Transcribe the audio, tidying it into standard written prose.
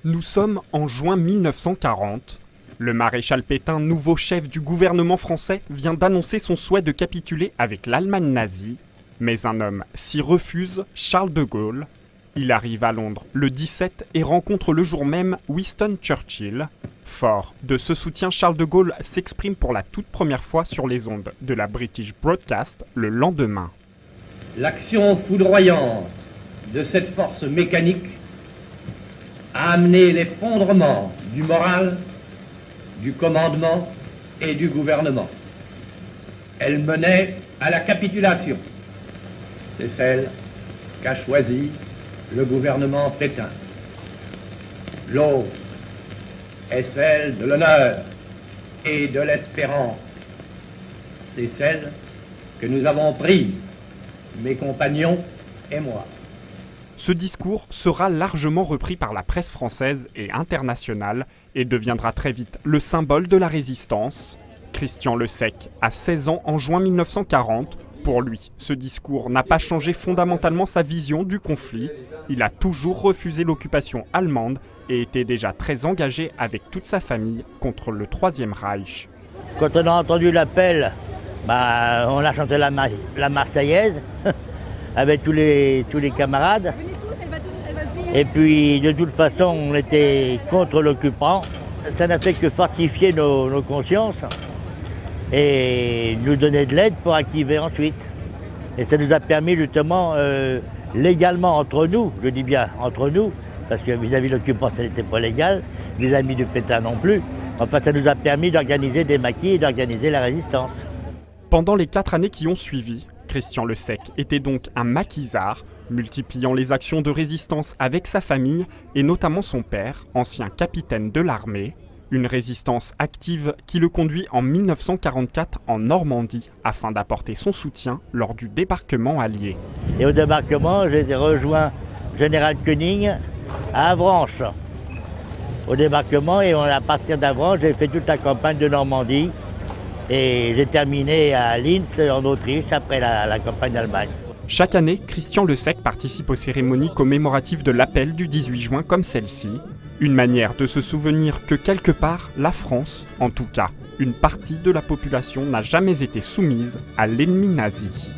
Nous sommes en juin 1940. Le maréchal Pétain, nouveau chef du gouvernement français, vient d'annoncer son souhait de capituler avec l'Allemagne nazie. Mais un homme s'y refuse, Charles de Gaulle. Il arrive à Londres le 17 et rencontre le jour même Winston Churchill. Fort de ce soutien, Charles de Gaulle s'exprime pour la toute première fois sur les ondes de la British Broadcast le lendemain. L'action foudroyante de cette force mécanique a amené l'effondrement du moral, du commandement et du gouvernement. Elle menait à la capitulation. C'est celle qu'a choisie le gouvernement Pétain. L'autre est celle de l'honneur et de l'espérance. C'est celle que nous avons prise, mes compagnons et moi. Ce discours sera largement repris par la presse française et internationale et deviendra très vite le symbole de la résistance. Christian Le Sec a 16 ans en juin 1940. Pour lui, ce discours n'a pas changé fondamentalement sa vision du conflit. Il a toujours refusé l'occupation allemande et était déjà très engagé avec toute sa famille contre le Troisième Reich. Quand on a entendu l'appel, on a chanté la Marseillaise avec tous les camarades. Et puis de toute façon, on était contre l'occupant. Ça n'a fait que fortifier nos consciences et nous donner de l'aide pour activer ensuite. Et ça nous a permis justement, légalement entre nous, je dis bien entre nous, parce que vis-à-vis de l'occupant, ça n'était pas légal, vis-à-vis du Pétain non plus. Enfin, ça nous a permis d'organiser des maquis et d'organiser la résistance. Pendant les 4 années qui ont suivi, Christian Le Sec était donc un maquisard, multipliant les actions de résistance avec sa famille et notamment son père, ancien capitaine de l'armée. Une résistance active qui le conduit en 1944 en Normandie afin d'apporter son soutien lors du débarquement allié. Et au débarquement, j'ai rejoint Général Koenig à Avranches. Au débarquement, et à partir d'Avranches, j'ai fait toute la campagne de Normandie. Et j'ai terminé à Linz, en Autriche, après la campagne d'Allemagne. Chaque année, Christian Le Sec participe aux cérémonies commémoratives de l'appel du 18 juin comme celle-ci. Une manière de se souvenir que quelque part, la France, en tout cas, une partie de la population n'a jamais été soumise à l'ennemi nazi.